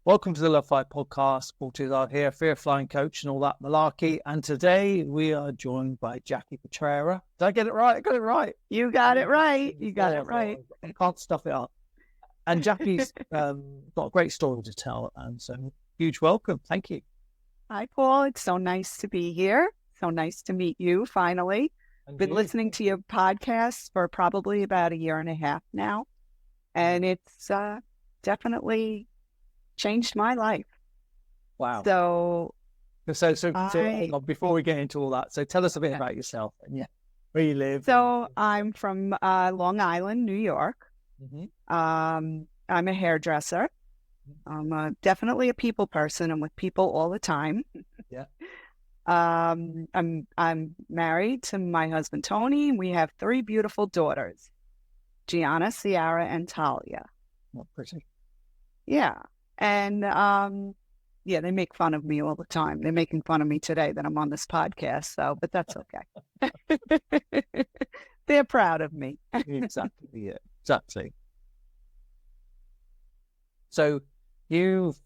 Welcome to the Lovefly Podcast. Porters are here, fearofflying coach and all that malarkey. And today we are joined by Jackie Petrera. Did I get it right? I got it right. You got it right. You got it right. I can't stuff it up. And Jackie's got a great story to tell. And so huge welcome. Thank you. Hi, Paul. It's so nice to be here. So nice to meet you finally. Been listening to your podcast for probably about a year and a half now. And it's definitely changed my life. Wow. So before we get into all that, so tell us a bit about yourself and where you live. So I'm from Long Island, New York. Mm-hmm. I'm a hairdresser. I'm definitely a people person. I'm with people all the time. Yeah. I'm married to my husband, Tony. We have 3 beautiful daughters, Gianna, Ciara, and Talia. Not pretty. Yeah. And, they make fun of me all the time. They're making fun of me today that I'm on this podcast. But that's okay. They're proud of me. Exactly. Yeah. Exactly. So you've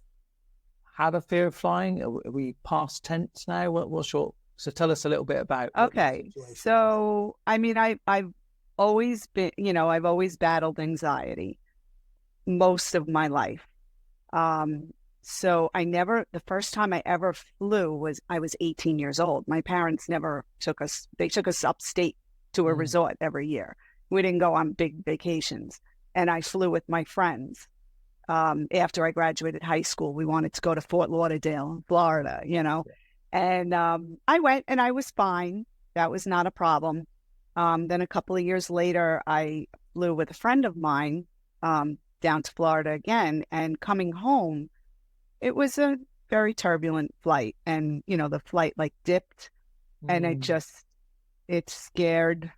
had a fear of flying? Are we past tense now? So tell us a little bit about. Okay. So, I've always been, I've always battled anxiety most of my life. So the first time I ever flew I was 18 years old. My parents never took us upstate to a resort every year. We didn't go on big vacations. And I flew with my friends. After I graduated high school, we wanted to go to Fort Lauderdale, Florida, and I went and I was fine. That was not a problem. Then a couple of years later, I flew with a friend of mine down to Florida again, and coming home, it was a very turbulent flight. And, the flight dipped and it scared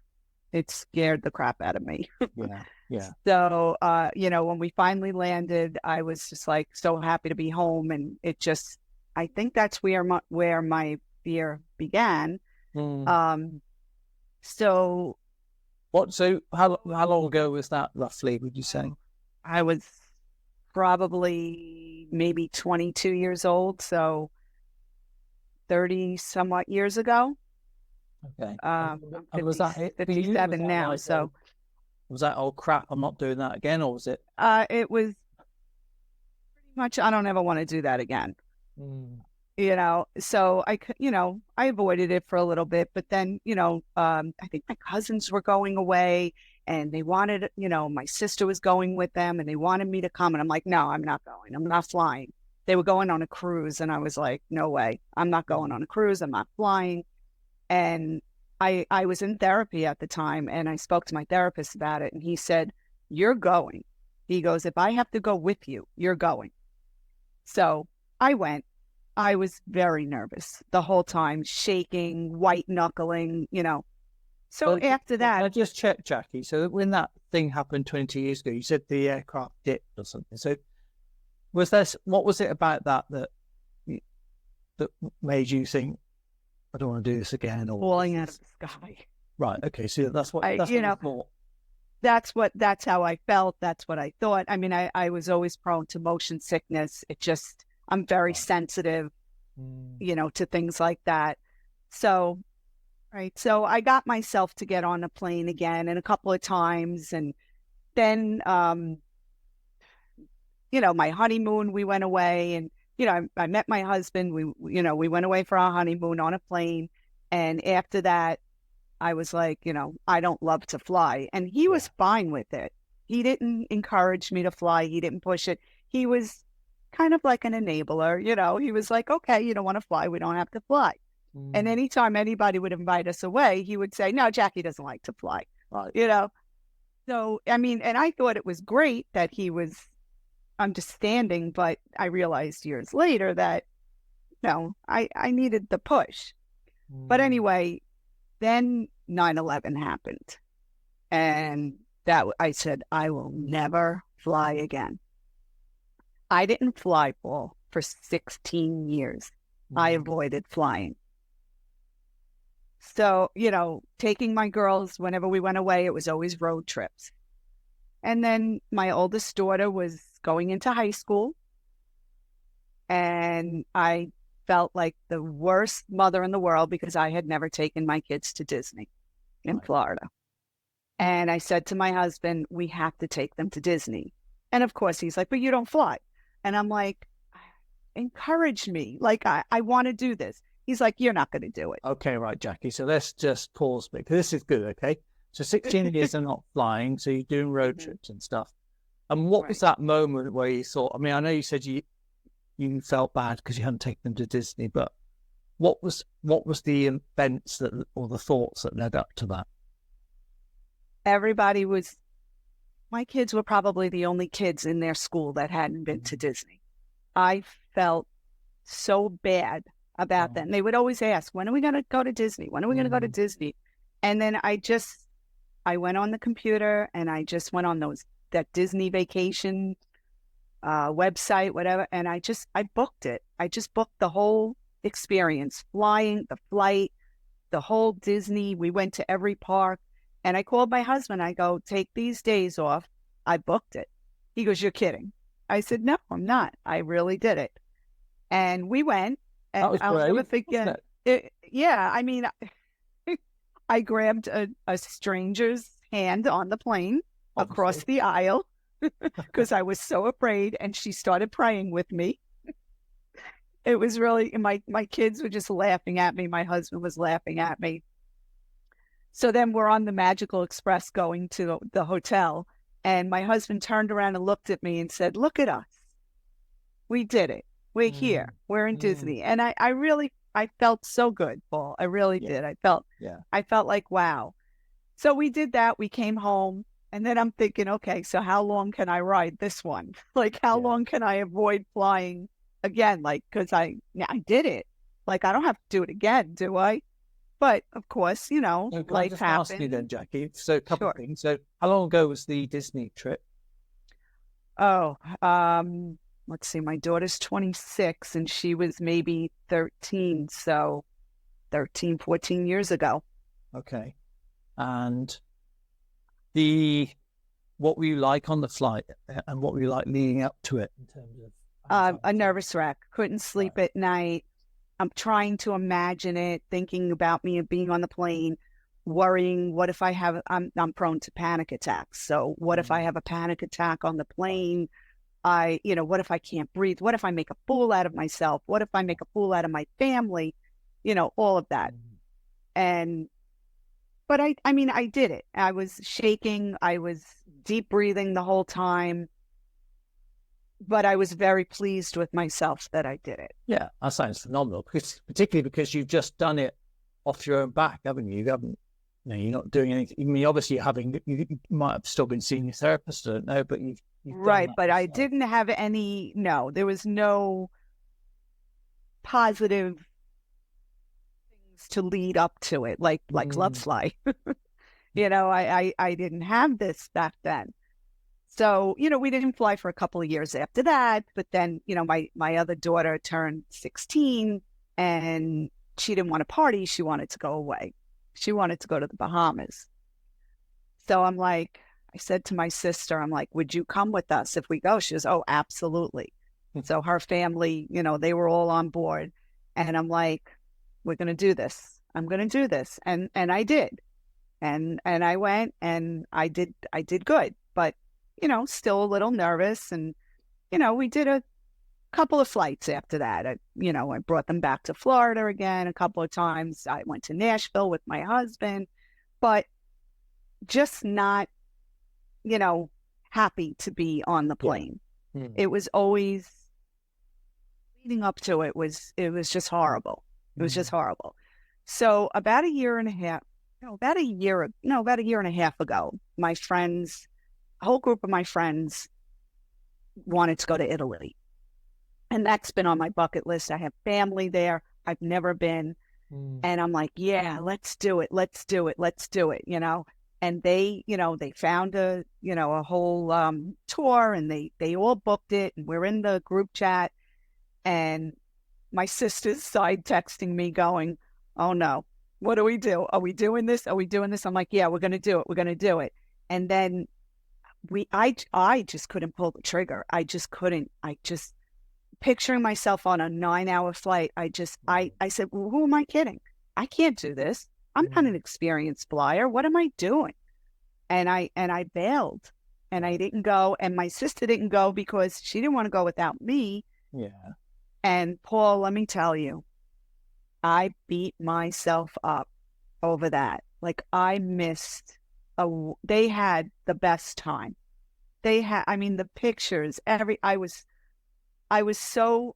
the crap out of me. Yeah. Yeah. So, when we finally landed, I was just so happy to be home. And I think that's where my fear began. So how long ago was that roughly, would you say? I was probably maybe 22 years old. So 30 somewhat years ago. Okay. I'm was that it? 57 now. So was that, oh crap, I'm not doing that again, or was it? It was pretty much, I don't ever want to do that again. So I avoided it for a little bit, but then, I think my cousins were going away and they wanted, my sister was going with them and they wanted me to come. And I'm like, no, I'm not going. I'm not flying. They were going on a cruise and I was like, no way, I'm not going on a cruise. I'm not flying. And I was in therapy at the time and I spoke to my therapist about it and he said, you're going. He goes, if I have to go with you, you're going. So I went. I was very nervous the whole time, shaking, white knuckling, So after that, I just checked, Jackie. So when that thing happened 20 years ago, you said the aircraft dipped or something. So what was it about that made you think, I don't want to do this again? Or falling out of the sky. Right. Okay. So that's what you thought. That's how I felt. That's what I thought. I was always prone to motion sickness. I'm very sensitive, to things like that. So I got myself to get on a plane again and a couple of times. And then, my honeymoon, we went away and, I met my husband. We went away for our honeymoon on a plane. And after that, I was like, I don't love to fly. And he was fine with it. He didn't encourage me to fly. He didn't push it. He was kind of like an enabler, he was like, okay, you don't want to fly. We don't have to fly. And anytime anybody would invite us away, he would say, no, Jackie doesn't like to fly, So, and I thought it was great that he was understanding, but I realized years later that, I needed the push. But anyway, then 9/11 happened. And I said, I will never fly again. I didn't fly, Paul, for 16 years. I avoided flying. So, taking my girls, whenever we went away, it was always road trips. And then my oldest daughter was going into high school. And I felt like the worst mother in the world because I had never taken my kids to Disney in Florida. And I said to my husband, we have to take them to Disney. And of course, he's like, but you don't fly. And I'm like, encourage me. Like, I want to do this. He's like, you're not going to do it. Okay, right, Jackie. So let's just pause because this is good, okay? So 16 years are not flying, so you're doing road trips and stuff. And what was that moment where you thought, I mean, I know you said you felt bad because you hadn't taken them to Disney, but what was the events or the thoughts that led up to that? My kids were probably the only kids in their school that hadn't been to Disney. I felt so bad about them. They would always ask, when are we going to go to Disney? When are we going to go to Disney? And then I went on the computer and I just went on that Disney vacation website, whatever. And I booked it. I just booked the whole experience, flying, the flight, the whole Disney. We went to every park. And I called my husband. I go, take these days off. I booked it. He goes, you're kidding. I said, no, I'm not. I really did it. And we went. And that was I'll never great, forget. Yeah, I mean, I grabbed a stranger's hand on the plane across the aisle because I was so afraid. And she started praying with me. It was really, my kids were just laughing at me. My husband was laughing at me. So then we're on the Magical Express going to the hotel. And my husband turned around and looked at me and said, look at us. We did it. We're here. We're in Disney. And I felt so good, Paul. I really did. I felt like, wow. So we did that. We came home. And then I'm thinking, okay, so how long can I ride this one? Like, how long can I avoid flying again? Like, because I did it. Like, I don't have to do it again, do I? But of course, life happens. Ask you then, Jackie. So a couple of things. So how long ago was the Disney trip? Oh, let's see. My daughter's 26 and she was maybe 13. So 13, 14 years ago. Okay. And what were you like on the flight and what were you like leading up to it in terms of? A nervous wreck. Couldn't sleep at night. I'm trying to imagine it, thinking about me being on the plane, worrying, what if I'm prone to panic attacks. So what if I have a panic attack on the plane? What if I can't breathe? What if I make a fool out of myself? What if I make a fool out of my family? All of that. But I did it. I was shaking. I was deep breathing the whole time. But I was very pleased with myself that I did it. Yeah, that sounds phenomenal. Particularly because you've just done it off your own back, haven't you? You're not doing anything. I mean, obviously, you might have still been seeing your therapist. I don't know, but you've right. But yourself. I didn't have any. No, there was no positive things to lead up to it, like Lovefly. I didn't have this back then. So, we didn't fly for a couple of years after that. But then, my other daughter turned 16 and she didn't want to party. She wanted to go away. She wanted to go to the Bahamas. So I said to my sister, I'm like, would you come with us if we go? She goes, oh, absolutely. So her family, they were all on board. And I'm like, we're going to do this. I'm going to do this. And I did. And I went and I did good. But still a little nervous. And, we did a couple of flights after that. I brought them back to Florida again a couple of times. I went to Nashville with my husband, but just not, happy to be on the plane. Yeah. It was always leading up to it was just horrible. It was just horrible. So about a year and a half ago, my friends, a whole group of my friends wanted to go to Italy. And that's been on my bucket list. I have family there. I've never been. And I'm like, yeah, let's do it. Let's do it. Let's do it. And they, they found a whole tour and they all booked it. And we're in the group chat. And my sister's side texting me going, oh no, what do we do? Are we doing this? Are we doing this? I'm like, yeah, we're going to do it. We're going to do it. And then I just couldn't pull the trigger. I just couldn't. picturing myself on a 9-hour flight. I said, well, who am I kidding? I can't do this. I'm not an experienced flyer. What am I doing? And I bailed, and I didn't go. And my sister didn't go because she didn't want to go without me. Yeah. And Paul, let me tell you, I beat myself up over that. Like, I missed they had the best time. They had, I mean, the pictures, I was so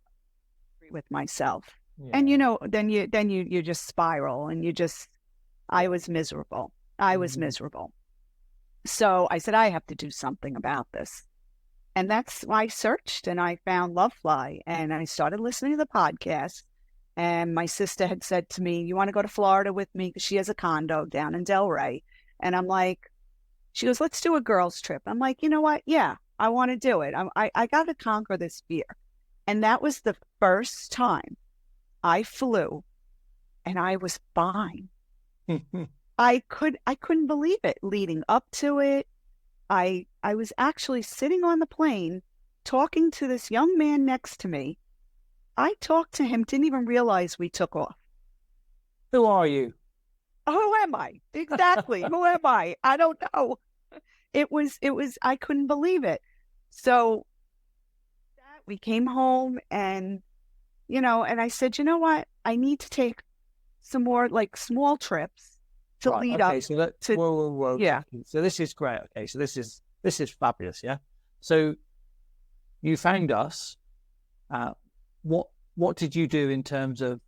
angry with myself. Yeah. And, you know, then you just spiral, and I was miserable. I was miserable. So I said, I have to do something about this. And that's why I searched, and I found Lovefly, and I started listening to the podcast. And my sister had said to me, you want to go to Florida with me? Because she has a condo down in Delray. And I'm like, she goes, let's do a girls trip. I'm like, you know what? Yeah, I want to do it. I got to conquer this fear. And that was the first time I flew, and I was fine. I couldn't believe it. Leading up to it, I was actually sitting on the plane talking to this young man next to me. I talked to him, didn't even realize we took off. Who are you? Who am I? Exactly. Who am I? I don't know. It was, I couldn't believe it. So we came home, and, you know, and I said, you know what? I need to take some more, like, small trips to lead up to. Whoa. Yeah. So this is great. Okay. So this is fabulous. Yeah. So you found us. What did you do in terms of,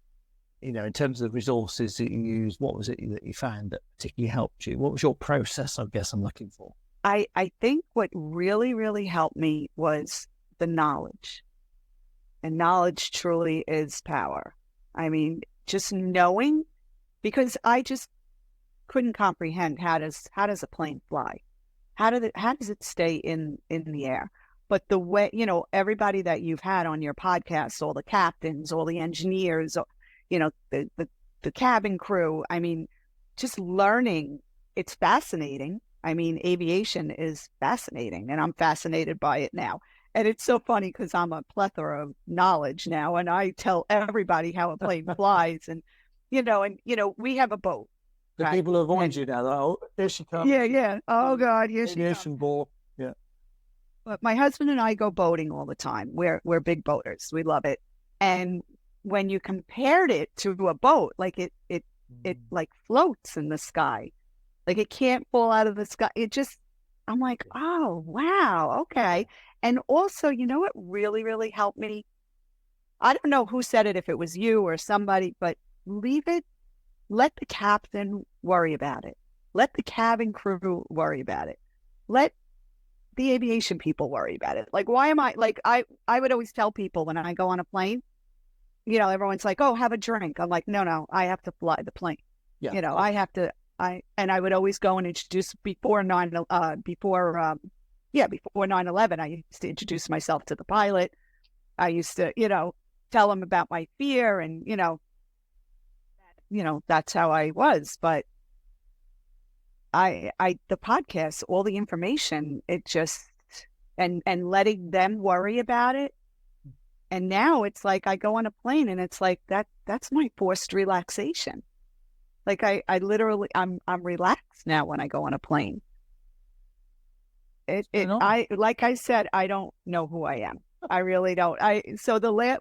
you know, in terms of resources that you used? What was it that you found that particularly helped you? What was your process? I guess I'm looking for. I think what really, really helped me was the knowledge. And knowledge truly is power. I mean, just knowing, because I just couldn't comprehend how does a plane fly? How does it stay in the air? But the way, you know, everybody that you've had on your podcast, all the captains, all the engineers, you know, the cabin crew, I mean, just learning, it's fascinating. I mean, aviation is fascinating, and I'm fascinated by it now. And it's so funny because I'm a plethora of knowledge now, and I tell everybody how a plane flies, and we have a boat. The right? People avoid you now. Oh, there she comes. Yeah. Oh God, here she comes. Aviation ball. Yeah. But my husband and I go boating all the time. We're big boaters. We love it. And when you compared it to a boat, like it like floats in the sky. Like, it can't fall out of the sky. I'm like, oh, wow. Okay. And also, you know what really, really helped me? I don't know who said it, if it was you or somebody, but let the captain worry about it. Let the cabin crew worry about it. Let the aviation people worry about it. Like, why am I, like, I would always tell people when I go on a plane, you know, everyone's like, oh, have a drink. I'm like, no, I have to fly the plane. Yeah. You know, I have to, I would always go and introduce before 9/11, I used to introduce myself to the pilot. I used to, you know, tell him about my fear, and, you know, that's how I was. But the podcast, all the information, it just, and letting them worry about it. And now it's like, I go on a plane, and it's like, that's my forced relaxation. Like, I literally, I'm relaxed now when I go on a plane. Like I said, I don't know who I am. I really don't.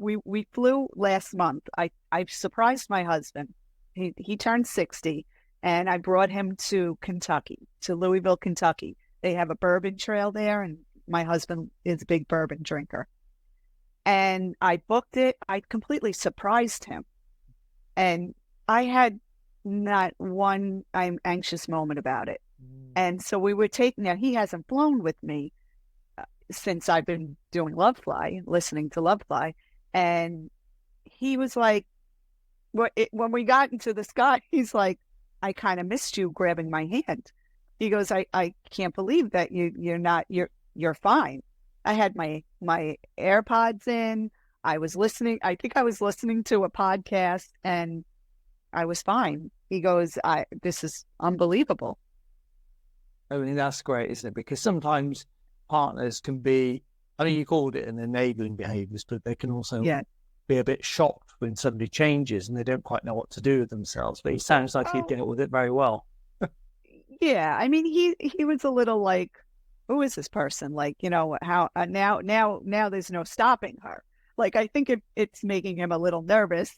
We flew last month. I surprised my husband. He turned 60, and I brought him to Kentucky, to Louisville, Kentucky. They have a bourbon trail there, and my husband is a big bourbon drinker. And I booked it. I completely surprised him. And I had not one anxious moment about it. And so we were now he hasn't flown with me since I've been doing Lovefly, listening to Lovefly. And he was like, when we got into the sky, he's like, I kind of missed you grabbing my hand. He goes, I can't believe that you're fine. I had my AirPods in. I was listening. I think I was listening to a podcast, and I was fine. He goes, this is unbelievable. I mean, that's great, isn't it? Because sometimes partners can be I mean, you called it an enabling behaviours, but they can also Yeah. be a bit shocked when somebody changes and they don't quite know what to do with themselves. But it sounds like you dealt with it very well. Yeah. I mean, he was a little like, who is this person? Like, you know, how now there's no stopping her. Like, I think it's making him a little nervous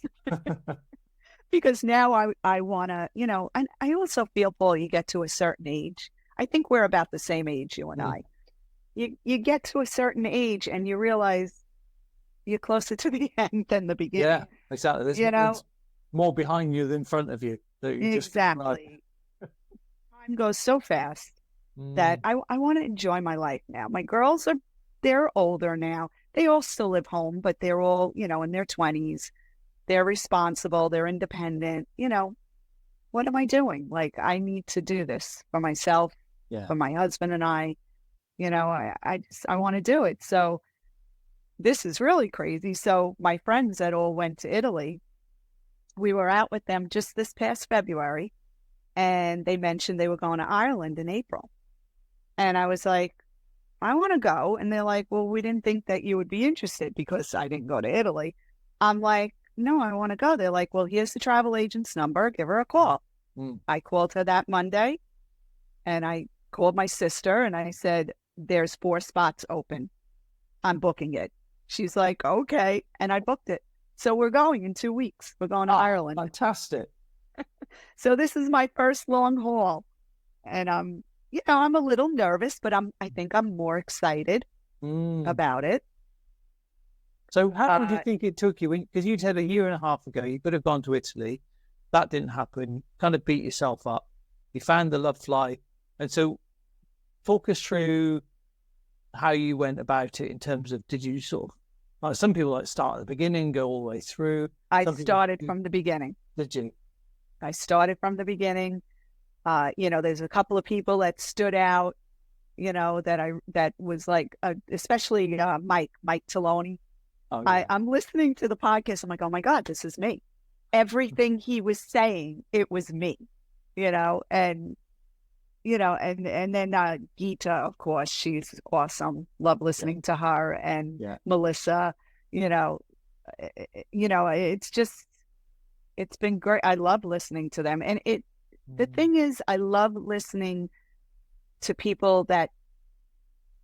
because now I want to, you know, and I also feel, Paul, you get to a certain age. I think we're about the same age, you and I. You get to a certain age and you realize you're closer to the end than the beginning. Yeah, exactly. There's more behind you than in front of you. Exactly. Time goes so fast that I want to enjoy my life now. My girls they're older now. They all still live home, but they're all, you know, in their 20s. They're responsible. They're independent. You know, what am I doing? Like, I need to do this for myself, for my husband and I. You know, I want to do it. So this is really crazy. So my friends that all went to Italy, we were out with them just this past February, and they mentioned they were going to Ireland in April. And I was like, I want to go. And they're like, well, we didn't think that you would be interested because I didn't go to Italy. I'm like, no, I want to go. They're like, well, here's the travel agent's number. Give her a call. I called her that Monday, and I called my sister and I said, there's 4 spots open. I'm booking it. She's like, okay. And I booked it. So we're going in 2 weeks. We're going to Ireland. Fantastic. So this is my first long haul. And you know, I'm a little nervous, but I think I'm more excited about it. So how long do you think it took you? Because you said a year and a half ago, you could have gone to Italy. That didn't happen. Kind of beat yourself up. You found the Lovefly. And so talk us through how you went about it in terms of, did you sort of, some people like start at the beginning, go all the way through. I started from the beginning. Did you? I started from the beginning. You know, there's a couple of people that stood out, you know, that was like, especially Mike Taloni. Oh, yeah. I'm listening to the podcast. I'm like, oh my God, this is me. Everything he was saying, it was me, you know, and then Gita, of course, she's awesome. Love listening to her, and Melissa, it's been great. I love listening to them. And the thing is, I love listening to people that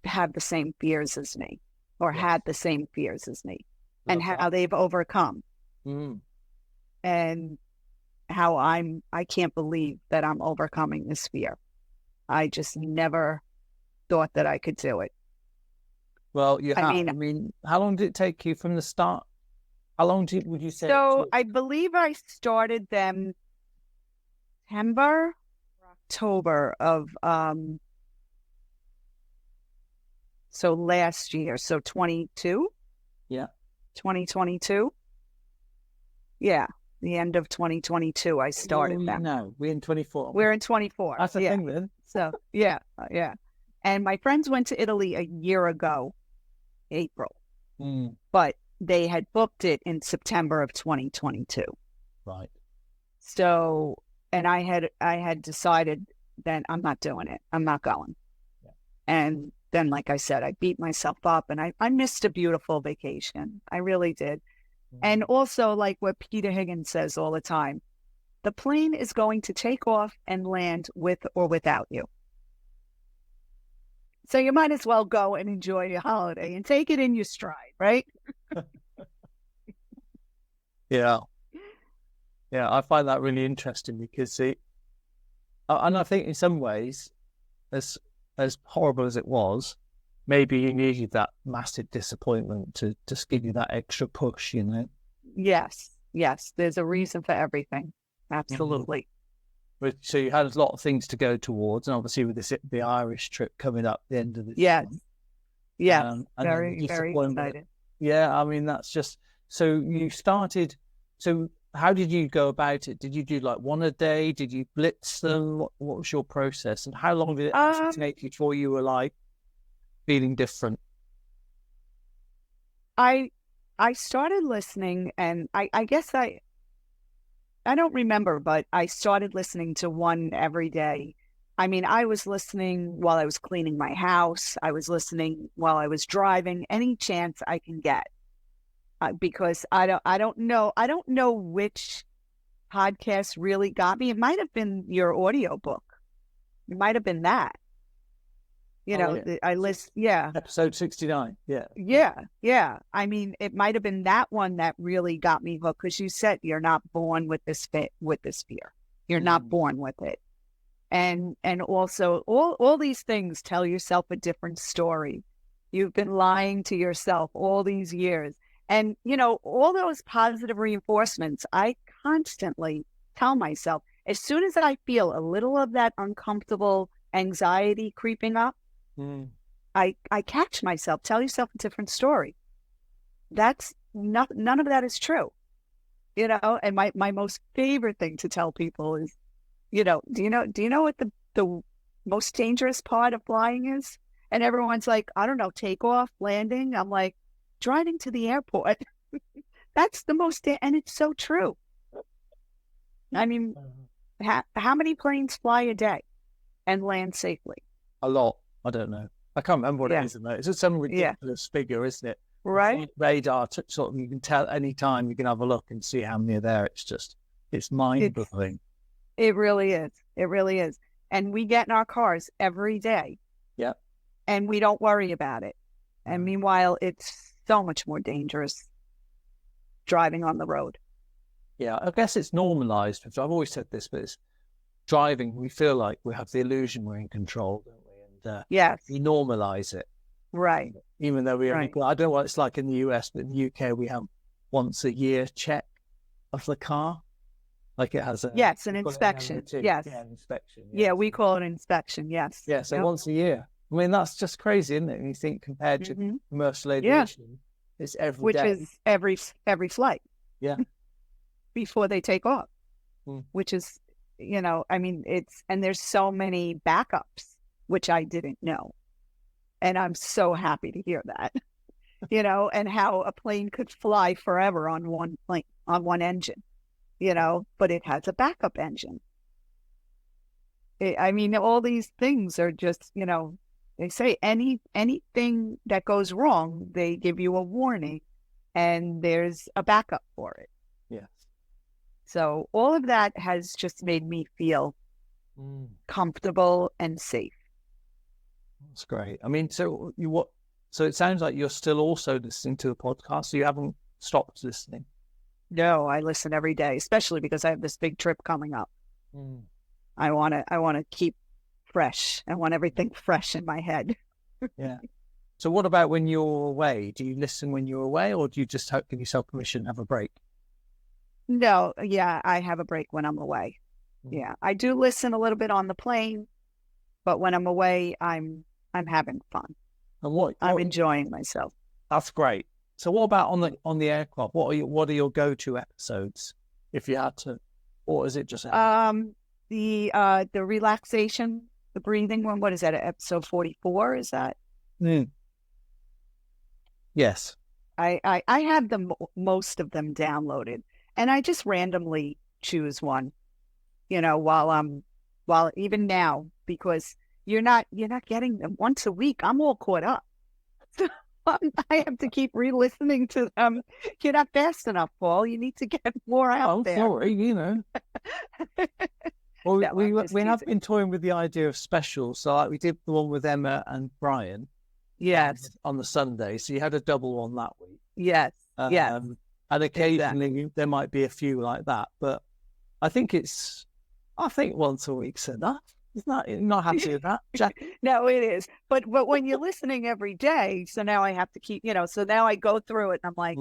have the same fears as me, or had the same fears as me, and how they've overcome. And how I can't believe that I'm overcoming this fear. I just never thought that I could do it. Well, you have. I mean, how long did it take you from the start? How long would you say? So I believe I started them September, October of so last year, so 22. Yeah. 2022. Yeah. The end of 2022, I started them. No, we're in 24. We're in 24. That's the thing then. So, yeah. And my friends went to Italy a year ago, April. But they had booked it in September of 2022. Right. So, and I had decided that I'm not doing it. I'm not going. Yeah. And then, like I said, I beat myself up, and I missed a beautiful vacation. I really did. And also, like what Peter Higgins says all the time, the plane is going to take off and land with or without you. So you might as well go and enjoy your holiday and take it in your stride, right? Yeah, I find that really interesting because and I think in some ways, as horrible as it was, maybe you needed that massive disappointment to just give you that extra push, you know? Yes. There's a reason for everything. Absolutely. So you had a lot of things to go towards, and obviously with the Irish trip coming up at the end of this month. Yes. Very excited. Yeah, I mean, that's just, so you started, so how did you go about it? Did you do like one a day? Did you blitz them? What was your process? And how long did it actually take you before you were like, feeling different? I started listening, and I guess I don't remember, but I started listening to one every day, I mean, I was listening while I was cleaning my house. I was listening while I was driving, any chance I can get, because I don't know which podcast really got me. It might have been your audiobook. It might have been that. I list, yeah. Episode 69. Yeah. Yeah. I mean, it might have been that one that really got me hooked, because you said you're not born with this fear. You're not born with it. And also all these things, tell yourself a different story. You've been lying to yourself all these years. And, all those positive reinforcements, I constantly tell myself, as soon as I feel a little of that uncomfortable anxiety creeping up, I catch myself, tell yourself a different story. That's none of that is true. And my most favorite thing to tell people is, do you know what the most dangerous part of flying is? And everyone's like, I don't know, takeoff, landing. I'm like, driving to the airport. That's the most, and it's so true. I mean, how many planes fly a day and land safely? A lot. I don't know. I can't remember what it is. It's just some ridiculous figure, isn't it? Right. Radar, sort of, you can tell any time, you can have a look and see how many are there. It's mind-blowing. It really is. It really is. And we get in our cars every day. Yeah. And we don't worry about it. And meanwhile, it's so much more dangerous driving on the road. Yeah, I guess it's normalized. I've always said this, but it's driving. We feel like we have the illusion we're in control, don't we? And yes, we normalize it. Right. Even though I don't know what it's like in the US, but in the UK, we have once a year check of the car. Like it has an inspection. Yes. Yeah, an inspection. Yes. Yeah, we call it an inspection. Yes. Yeah, so once a year. I mean, that's just crazy, isn't it? And you think compared to commercial aviation, it's every day. Which is every flight. Yeah. Before they take off. Which is, I mean, and there's so many backups, which I didn't know. And I'm so happy to hear that, and how a plane could fly forever on one engine, but it has a backup engine. I mean, all these things are just, they say anything that goes wrong, they give you a warning and there's a backup for it. Yes. So all of that has just made me feel comfortable and safe. That's great. I mean, so it sounds like you're still also listening to the podcast, so you haven't stopped listening. No, I listen every day, especially because I have this big trip coming up. I want to keep fresh. I want everything fresh in my head. Yeah. So what about when you're away? Do you listen when you're away, or do you just give yourself permission to have a break? No, yeah, I have a break when I'm away. Yeah, I do listen a little bit on the plane, but when I'm away, I'm having fun. And I'm enjoying myself. That's great. So what about on the aircraft? What are your go-to episodes if you had to, or is it just the relaxation, the breathing one? What is that? Episode 44? Is that? Yes. I have most of them downloaded, and I just randomly choose one. While even now, because you're not getting them once a week. I'm all caught up. I have to keep re-listening to them. You're not fast enough, Paul. You need to get more out there. Sorry, Well, we have been toying with the idea of specials. So like we did the one with Emma and Brian. Yes. On the Sunday. So you had a double one that week. Yes. Yes. And occasionally there might be a few like that. But I think once a week's enough. Isn't that, you're not happy with that, Jack? No, it is. But when you're listening every day, so now I have to keep, so now I go through it and I'm like,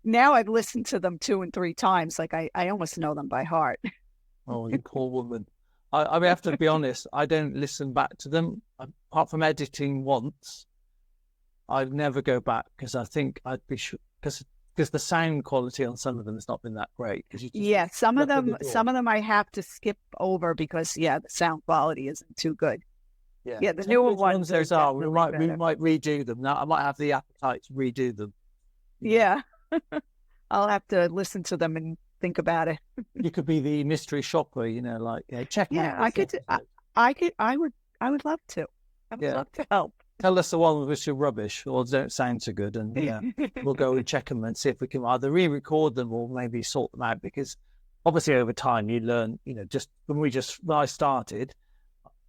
now I've listened to them 2 and 3 times. Like I almost know them by heart. Oh, you poor woman. I have to be honest, I don't listen back to them. Apart from editing once, I'd never go back because I think I'd be sure, because the sound quality on some of them has not been that great. Some of them I have to skip over because the sound quality isn't too good. Yeah, the newer ones we might redo them. Now I might have the appetite to redo them. Yeah, I'll have to listen to them and think about it. You could be the mystery shopper, check out. Yeah, I would love to. I would love to help. Tell us the one which are rubbish or don't sound so good, and we'll go and check them and see if we can either re-record them or maybe sort them out, because obviously over time you learn, just when I started,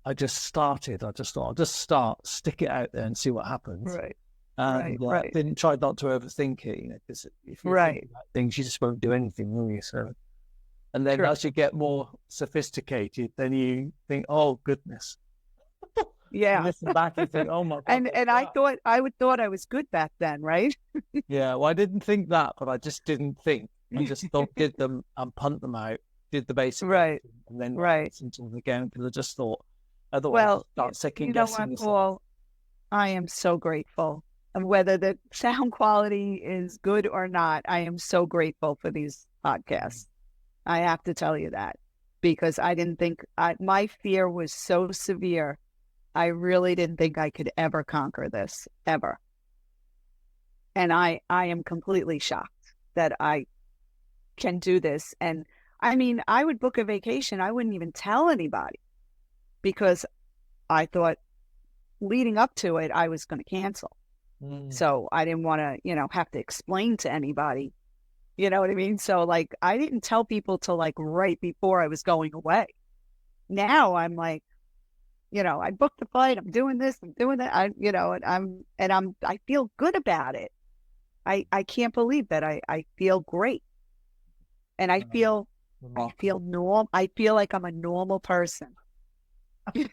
I just thought I'll just start, stick it out there and see what happens. Right. And right. didn't try not to overthink it, because if you think about things, you just won't do anything, will you? So, and then as you get more sophisticated, then you think, oh goodness. Yeah. You listen back and think, oh my God. And I thought I was good back then, right? Yeah, well, I didn't think that, but I just didn't think. I just thought, did them and punt them out, did the basic, right, and then listen to them again, because I just thought, otherwise, start second guessing yourself. Paul, I am so grateful. And whether the sound quality is good or not, I am so grateful for these podcasts. I have to tell you that, because I didn't think my fear was so severe. I really didn't think I could ever conquer this, ever. And I am completely shocked that I can do this. And I mean, I would book a vacation. I wouldn't even tell anybody, because I thought leading up to it, I was going to cancel. So I didn't want to, have to explain to anybody, you know what I mean? So like, I didn't tell people till like right before I was going away. Now I'm like, I booked the flight, I'm doing this, I'm doing that. I feel good about it. I can't believe that I feel great. And I feel normal. I feel like I'm a normal person. Well,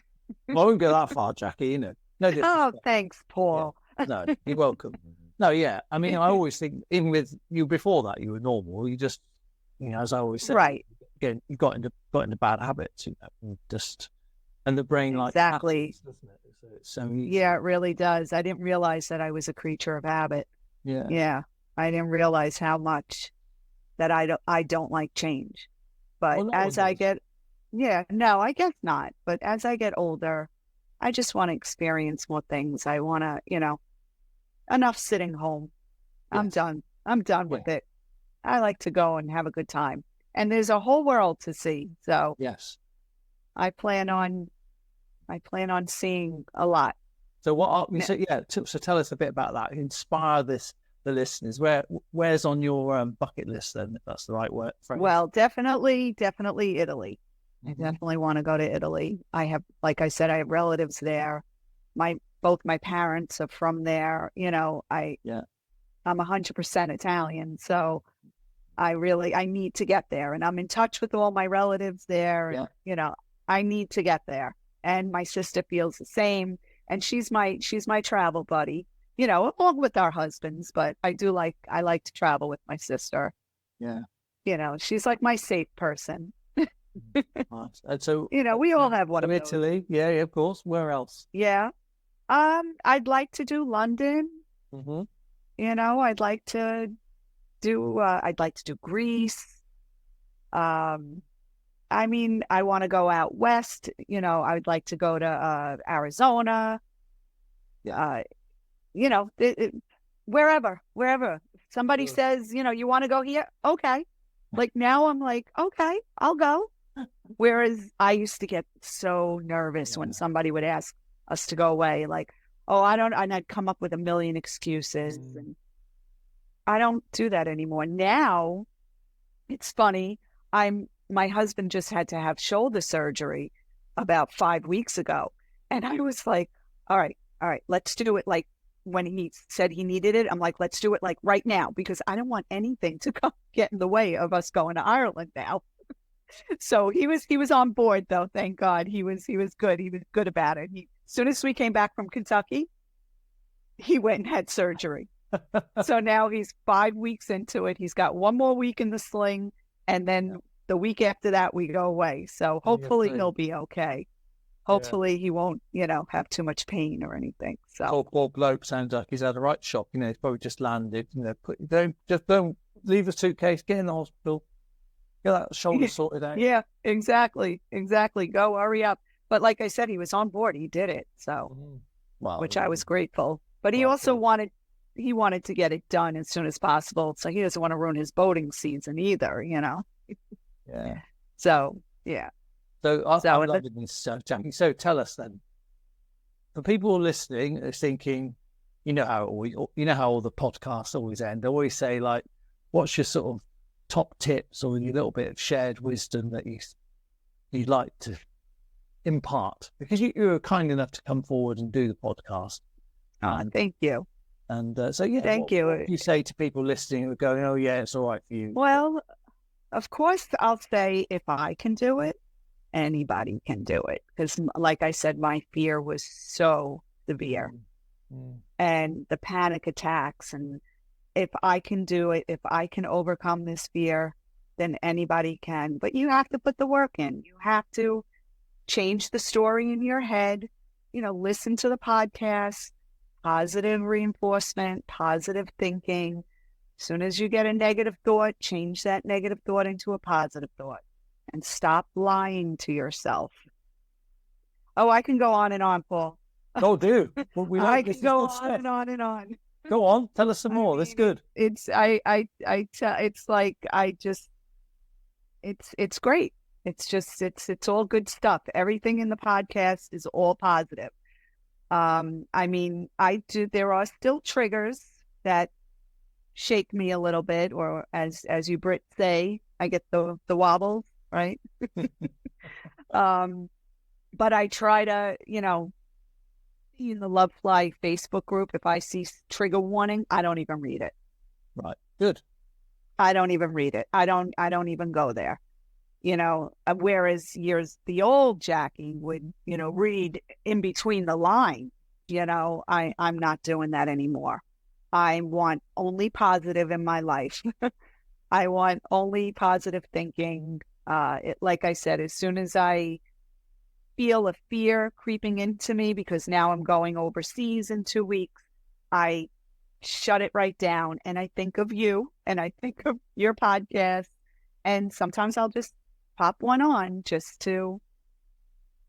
I won't go that far, Jackie, No, oh, thanks, Paul. Yeah. No, you're welcome. No, yeah. I mean, I always think, even with you before that, you were normal. You just, as I always say, right. Again, you got into bad habits, and the brain exactly. Doesn't it? So yeah, it really does. I didn't realize that I was a creature of habit. Yeah. I didn't realize how much that I don't like change. But as I get, no, I guess not. But as I get older, I just want to experience more things. I want to, enough sitting home. Yes. I'm done with it. I like to go and have a good time. And there's a whole world to see. So yes, I plan on seeing a lot. So so tell us a bit about that. Inspire the listeners. Where's on your bucket list then, if that's the right word? Phrase? Well, definitely Italy. I definitely want to go to Italy. I have, like I said, I have relatives there. Both my parents are from there. I'm 100% Italian, so I need to get there, and I'm in touch with all my relatives there. Yeah. I need to get there, and my sister feels the same, and she's my travel buddy. Along with our husbands, but I like to travel with my sister. Yeah. She's like my safe person. Nice. And so, we all have one of those. Italy. Yeah, of course. Where else? Yeah. I'd like to do London. I'd like to do Greece. I want to go out west. I would like to go to Arizona. Yeah. Wherever. Somebody says, you want to go here? Okay. Like now I'm like, okay, I'll go. Whereas I used to get so nervous when somebody would ask us to go away, like, oh, and I'd come up with a million excuses. And I don't do that anymore. Now, it's funny. My husband just had to have shoulder surgery about 5 weeks ago. And I was like, all right, let's do it. Like when he said he needed it, I'm like, let's do it like right now, because I don't want anything to get in the way of us going to Ireland now. So he was on board though. Thank God. He was good. He was good about it. As soon as we came back from Kentucky, he went and had surgery. So now he's 5 weeks into it. He's got 1 more week in the sling. And then the week after that, we go away. So hopefully he'll be okay. Hopefully he won't, have too much pain or anything. So poor bloke sounds like he's had a right shock. He's probably just landed. Don't leave a suitcase. Get in the hospital. Get that shoulder sorted out. Yeah, exactly. Go, hurry up. But like I said, he was on board. He did it. So, which I was grateful. But he also wanted to get it done as soon as possible. So he doesn't want to ruin his boating season either. Yeah. So yeah. So I'm loving this, Jackie. So tell us then, for people listening, are thinking, you know how all the podcasts always end. They always say, like, what's your sort of top tips or your little bit of shared wisdom that you'd like to impart? Because you were kind enough to come forward and do the podcast. Thank you. And thank you. What do you say to people listening who are going, oh yeah, it's all right for you? Well, of course, I'll say if I can do it, anybody can do it. Because like I said, my fear was so severe. And the panic attacks, and if I can do it, if I can overcome this fear, then anybody can. But you have to put the work in. You have to change the story in your head, listen to the podcast, positive reinforcement, positive thinking. As soon as you get a negative thought, change that negative thought into a positive thought and stop lying to yourself. Oh, I can go on and on, Paul. Oh, do. Well, I can go on and on and on. Go on, tell us some more. That's good. It's great. It's all good stuff. Everything in the podcast is all positive. There are still triggers that shake me a little bit, or as you Brits say, I get the wobbles, right? But I try to, in the Lovefly Facebook group, if I see trigger warning, I don't even read it. Right. Good. I don't even read it. I don't even go there. Whereas the old Jackie would, read in between the lines. I'm not doing that anymore. I want only positive in my life. I want only positive thinking. Like I said, as soon as I feel a fear creeping into me, because now I'm going overseas in 2 weeks, I shut it right down and I think of you and I think of your podcast, and sometimes I'll just pop one on just to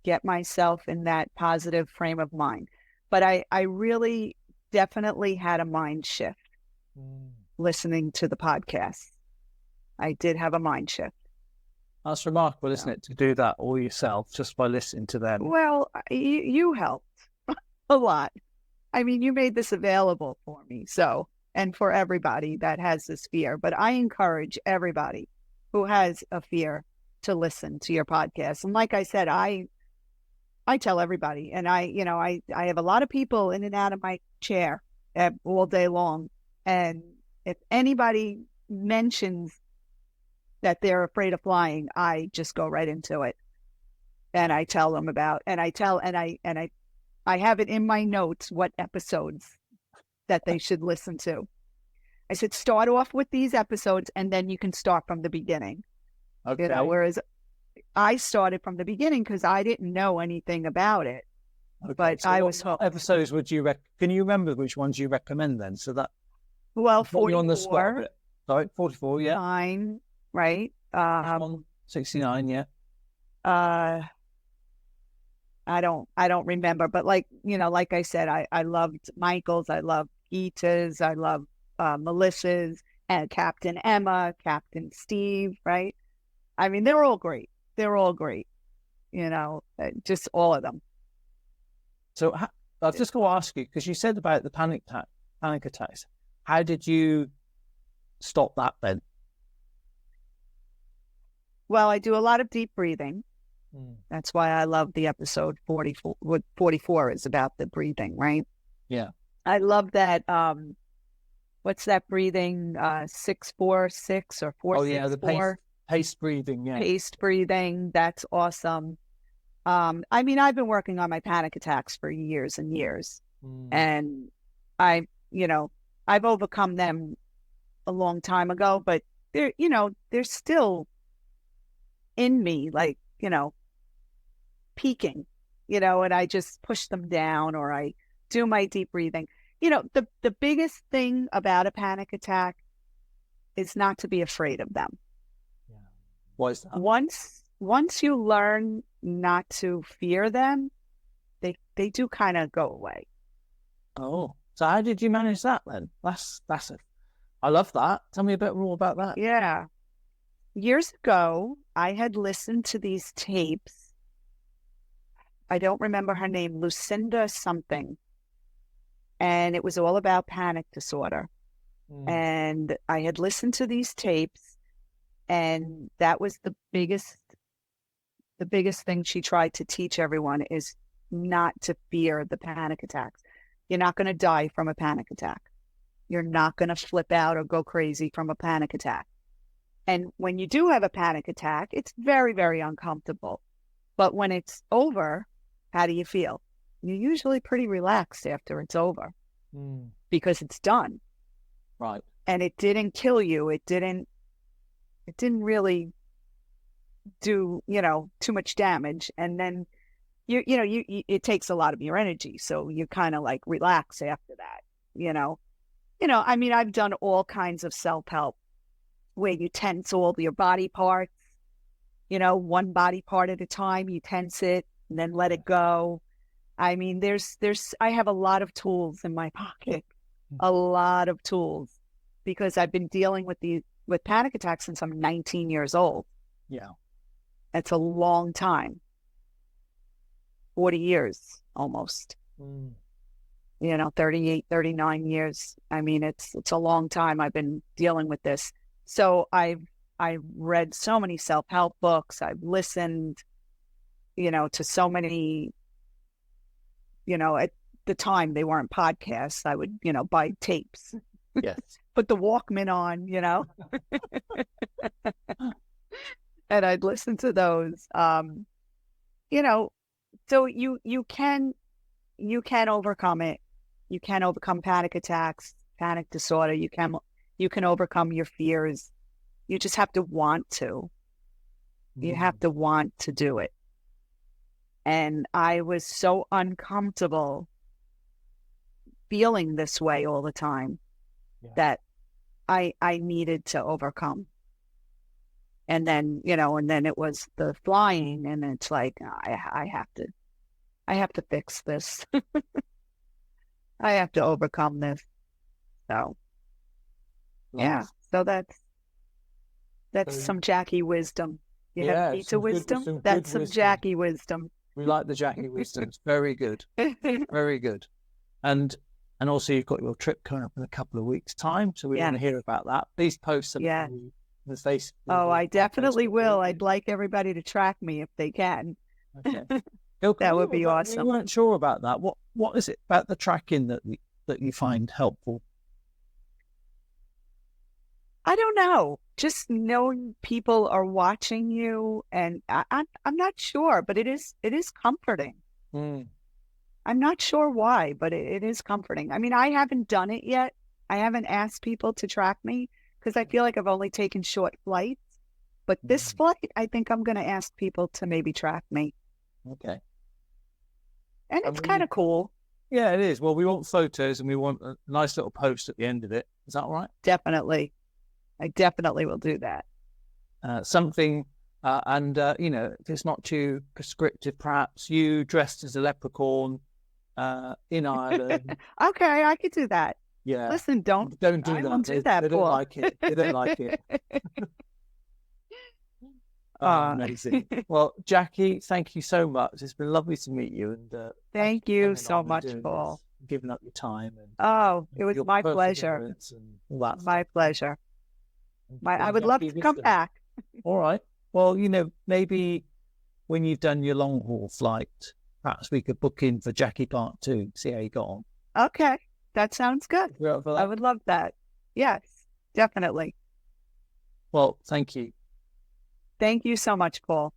get myself in that positive frame of mind. But I really definitely had a mind shift listening to the podcast. I did have a mind shift. That's remarkable, isn't it, to do that all yourself just by listening to them? Well, you helped a lot. I mean, you made this available for me, and for everybody that has this fear. But I encourage everybody who has a fear to listen to your podcast. And like I said, I tell everybody, and I have a lot of people in and out of my chair all day long. And if anybody mentions that they're afraid of flying, I just go right into it. And I tell them I have it in my notes what episodes that they should listen to. I said, start off with these episodes and then you can start from the beginning. Okay. Whereas I started from the beginning because I didn't know anything about it. Okay. But so I what was hooked. Episodes would you can you remember which ones you recommend then? So that 44 on the spot. Sorry, 44, yeah. 9, right? 69, yeah. I don't remember, but like I said, I loved Michael's, I loved Gita's, I love Melissa's, and Captain Emma, Captain Steve, right? I mean, they're all great. Just all of them. So I've just got to ask you, because you said about the panic attacks. How did you stop that then? Well, I do a lot of deep breathing. That's why I love the episode 44. What 44 is about, the breathing, right? Yeah. I love that. What's that breathing? 6-4-6 or 4-6-4? Oh yeah, the paced breathing. Yeah. Paced breathing. That's awesome. I mean, I've been working on my panic attacks for years and years, and I've overcome them a long time ago, but they're still in me, like, peaking, and I just push them down, or I do my deep breathing. The biggest thing about a panic attack is not to be afraid of them. Yeah. Why is that? Once you learn not to fear them, they do kind of go away. Oh, so how did you manage that then? I love that. Tell me a bit more about that. Yeah. years ago, I had listened to these tapes. I don't remember her name, Lucinda something. And it was all about panic disorder. And I had listened to these tapes, and that was the biggest thing she tried to teach everyone is not to fear the panic attacks. You're not going to die from a panic attack. You're not going to flip out or go crazy from a panic attack. And when you do have a panic attack, it's very, very uncomfortable. But when it's over, how do you feel? You're usually pretty relaxed after it's over because it's done. Right. And it didn't kill you. It didn't really do, too much damage. And then it takes a lot of your energy. So you kind of like relax after that, I mean, I've done all kinds of self-help where you tense all your body parts, one body part at a time, you tense it and then let it go. I mean, I have a lot of tools in my pocket, a lot of tools, because I've been dealing with panic attacks since I'm 19 years old. Yeah. That's a long time. 40 year almost. 38, 39 years. I mean, it's a long time I've been dealing with this. So I've read so many self-help books. I've listened, to so many, at the time they weren't podcasts. I would, buy tapes. Yes. Put the Walkman on, and I'd listen to those. So you can overcome it. You can overcome panic attacks, panic disorder. You can overcome your fears. You just have to want to. You have to want to do it. And I was so uncomfortable feeling this way all the time that I needed to overcome. And then, it was the flying, and it's like, I have to fix this. I have to overcome this. So, yeah. So that's some Jackie wisdom. You have pizza wisdom? That's some wisdom. Jackie wisdom. We like the Jackie wisdom. It's very good. Very good. And also you've got your trip coming up in a couple of weeks' time. So we want to hear about that. Please post something on the Facebook. Oh, I definitely will. I'd like everybody to track me if they can. Okay. That would be awesome. We weren't sure about that. What is it about the tracking that you find helpful? I don't know. Just knowing people are watching you, and I'm not sure, but it is comforting. I'm not sure why, but it is comforting. I mean, I haven't done it yet. I haven't asked people to track me because I feel like I've only taken short flights. But this flight, I think I'm going to ask people to maybe track me. Okay. And it's kind of cool. Yeah, it is. Well, we want photos and we want a nice little post at the end of it. Is that all right? Definitely. I definitely will do that. Something, if it's not too prescriptive, perhaps you dressed as a leprechaun in Ireland. Okay, I could do that. Yeah. Listen, don't do that. Won't do that, they don't like it. They don't like it. Amazing. Well, Jackie, thank you so much. It's been lovely to meet you. And thank you so much, Paul. Giving up your time. It was my pleasure. My pleasure. I would love to come back. All right. Well, maybe when you've done your long haul flight, perhaps we could book in for Jackie Part 2, see how you got on. Okay. That sounds good. I would love that. Yes, definitely. Well, thank you. Thank you so much, Paul.